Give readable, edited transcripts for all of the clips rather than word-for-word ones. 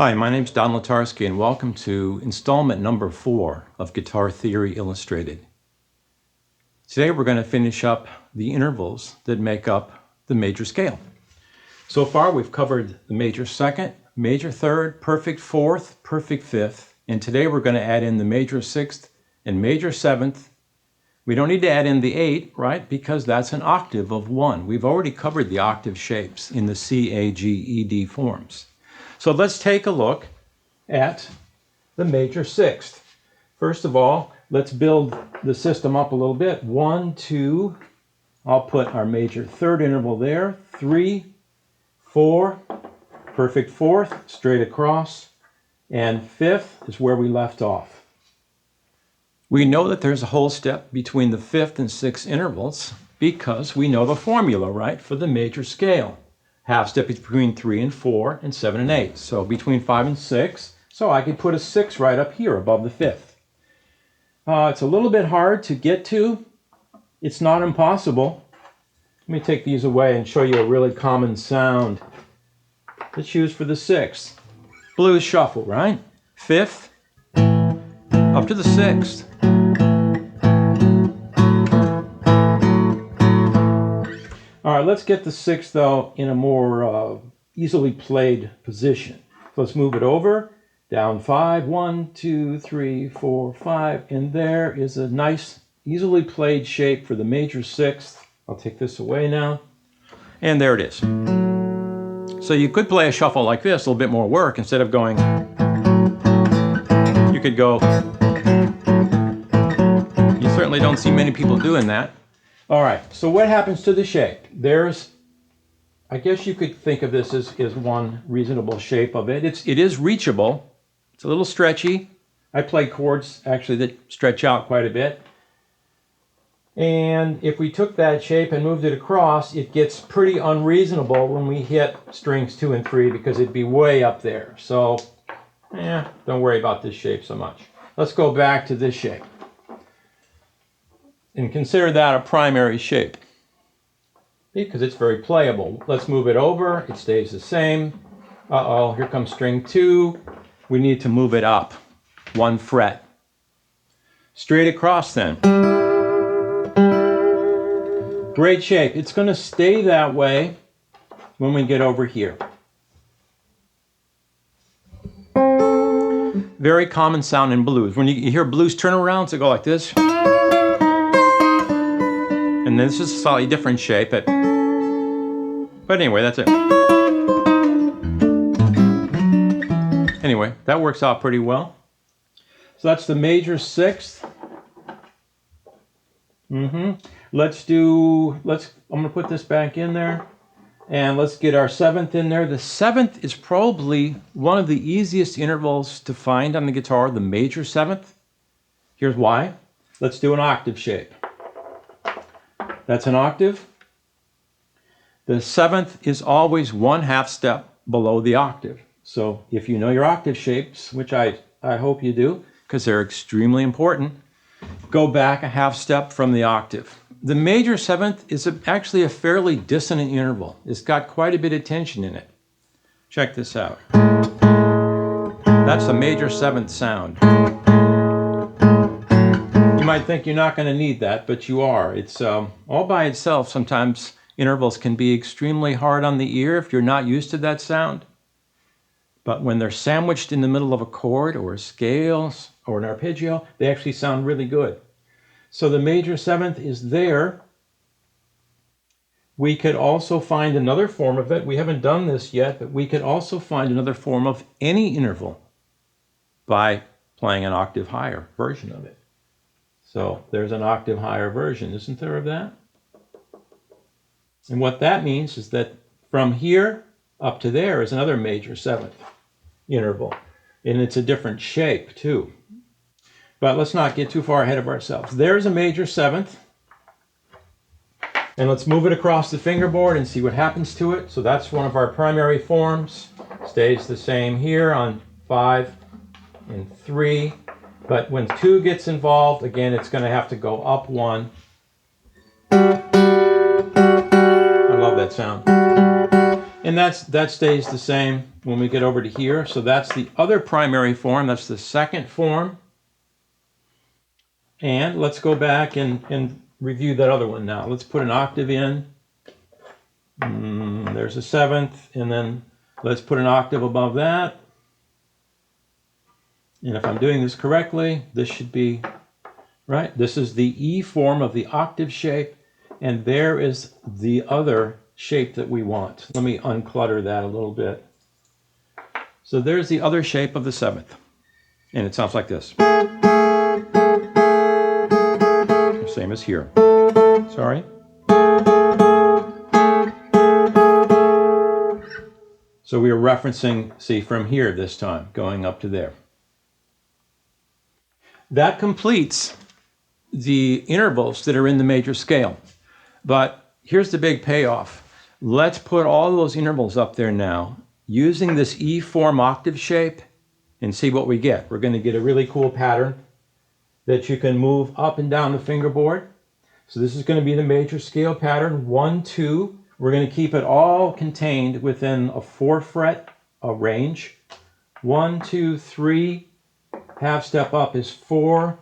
Hi, my name's Don Latarski, and welcome to installment number 4 of Guitar Theory Illustrated. Today we're going to finish up the intervals that make up the major scale. So far we've covered the major second, major third, perfect fourth, perfect fifth, and today we're going to add in the major sixth and major seventh. We don't need to add in the 8, right? Because that's an octave of 1. We've already covered the octave shapes in the C, A, G, E, D forms. So let's take a look at the major sixth. First of all, let's build the system up a little bit. 1, 2, I'll put our major third interval there. 3, 4, perfect fourth, straight across, and fifth is where we left off. We know that there's a whole step between the fifth and sixth intervals because we know the formula, right, for the major scale. Half step between 3 and 4 and 7 and 8. So between 5 and 6. So I could put a 6 right up here above the fifth. It's a little bit hard to get to. It's not impossible. Let me take these away and show you a really common sound. Let's use for the sixth. Blues shuffle, right? Fifth up to the sixth. All right, let's get the sixth, though, in a more easily played position. So let's move it over, down 5, 1, 2, 3, 4, 5, and there is a nice, easily played shape for the major sixth. I'll take this away now, and there it is. So you could play a shuffle like this, a little bit more work, instead of going, you could go, you certainly don't see many people doing that. All right, so what happens to the shape? I guess you could think of this as one reasonable shape of it. It is reachable. It's a little stretchy. I play chords actually that stretch out quite a bit. And if we took that shape and moved it across, it gets pretty unreasonable when we hit strings 2 and 3 because it'd be way up there. So, don't worry about this shape so much. Let's go back to this shape. And consider that a primary shape because it's very playable. Let's move it over. It stays the same. Uh-oh, here comes string 2. We need to move it up 1 fret. Straight across then. Great shape. It's going to stay that way when we get over here. Very common sound in blues. When you hear blues turnarounds, they go like this. And this is a slightly different shape. But anyway, that's it. Anyway, that works out pretty well. So that's the major sixth. I'm going to put this back in there. And let's get our seventh in there. The seventh is probably one of the easiest intervals to find on the guitar, the major seventh. Here's why. Let's do an octave shape. That's an octave. The seventh is always 1/2 step below the octave. So if you know your octave shapes, which I hope you do, because they're extremely important, go back a 1/2 step from the octave. The major seventh is actually a fairly dissonant interval. It's got quite a bit of tension in it. Check this out. That's a major seventh sound. You might think you're not going to need that, but you are. It's all by itself. Sometimes intervals can be extremely hard on the ear if you're not used to that sound. But when they're sandwiched in the middle of a chord or a scale or an arpeggio, they actually sound really good. So the major seventh is there. We could also find another form of it. We haven't done this yet, but we could also find another form of any interval by playing an octave higher version of it. So there's an octave higher version, isn't there, of that? And what that means is that from here up to there is another major seventh interval. And it's a different shape, too. But let's not get too far ahead of ourselves. There's a major seventh. And let's move it across the fingerboard and see what happens to it. So that's one of our primary forms. Stays the same here on 5 and 3. But when 2 gets involved, again, it's going to have to go up 1. I love that sound. And that stays the same when we get over to here. So that's the other primary form. That's the second form. And let's go back and review that other one now. Let's put an octave in. There's a seventh, and then let's put an octave above that. And if I'm doing this correctly, this should be right. This is the E form of the octave shape, and there is the other shape that we want. Let me unclutter that a little bit. So there's the other shape of the seventh, and it sounds like this. Same as here. Sorry. So we are referencing, see, from here this time, going up to there. That completes the intervals that are in the major scale. But here's the big payoff. Let's put all those intervals up there now using this E form octave shape and see what we get. We're going to get a really cool pattern that you can move up and down the fingerboard. So this is going to be the major scale pattern, 1, 2. We're going to keep it all contained within a 4-fret range. 1, 2, 3. Half step up is 4.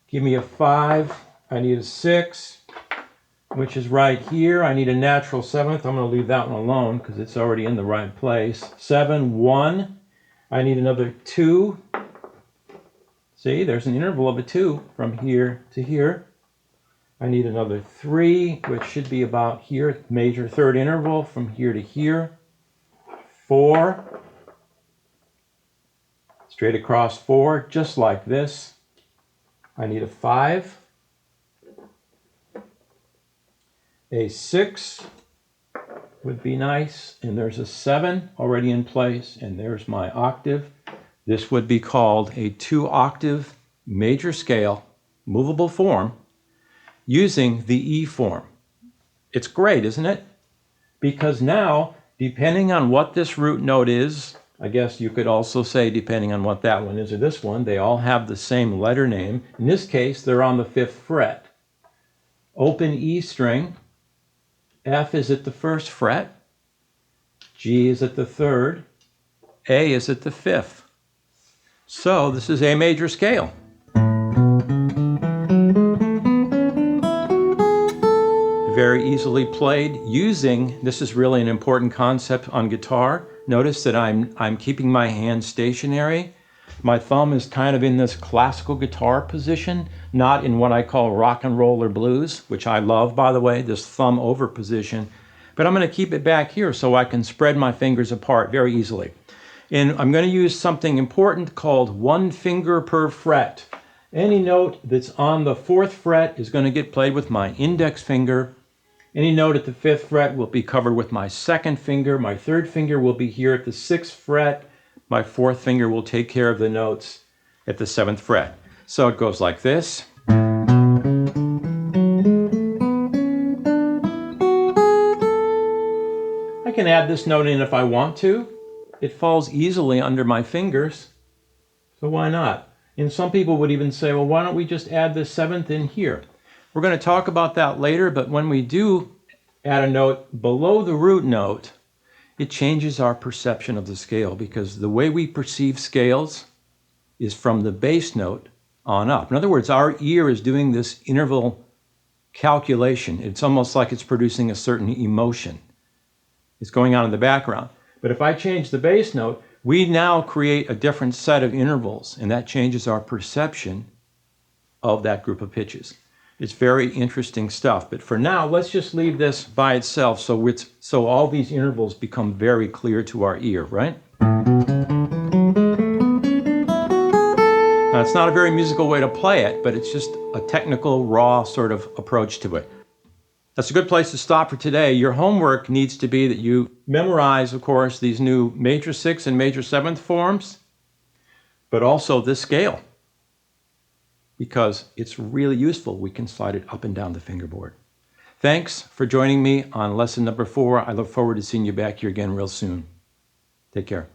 Give me a 5. I need a 6, which is right here. I need a natural 7th. I'm going to leave that one alone because it's already in the right place. 7, 1. I need another 2. See, there's an interval of a 2 from here to here. I need another 3, which should be about here, major third interval from here to here. 4. Straight across 4, just like this. I need a 5. A 6 would be nice, and there's a 7 already in place, and there's my octave. This would be called a 2-octave major scale movable form using the E form. It's great, isn't it? Because now, depending on what this root note is, I guess you could also say depending on what that one is or this one, they all have the same letter name. In this case, they're on the 5th fret. Open E string, F is at the 1st fret, G is at the 3rd, A is at the 5th. So this is A major scale. Very easily played using, this is really an important concept on guitar. Notice that I'm keeping my hand stationary. My thumb is kind of in this classical guitar position, not in what I call rock and roll or blues, which I love, by the way, this thumb over position. But I'm going to keep it back here so I can spread my fingers apart very easily. And I'm going to use something important called 1 finger per fret. Any note that's on the 4th fret is going to get played with my index finger. Any note at the 5th fret will be covered with my 2nd finger. My 3rd finger will be here at the 6th fret. My 4th finger will take care of the notes at the 7th fret. So it goes like this. I can add this note in if I want to. It falls easily under my fingers, so why not? And some people would even say, well, why don't we just add the 7th in here? We're going to talk about that later, but when we do add a note below the root note, it changes our perception of the scale because the way we perceive scales is from the bass note on up. In other words, our ear is doing this interval calculation. It's almost like it's producing a certain emotion. It's going on in the background. But if I change the bass note, we now create a different set of intervals, and that changes our perception of that group of pitches. It's very interesting stuff. But for now, let's just leave this by itself so all these intervals become very clear to our ear, right? Now, it's not a very musical way to play it, but it's just a technical, raw sort of approach to it. That's a good place to stop for today. Your homework needs to be that you memorize, of course, these new major 6th and major 7th forms, but also this scale, because it's really useful. We can slide it up and down the fingerboard. Thanks for joining me on lesson number 4. I look forward to seeing you back here again real soon. Take care.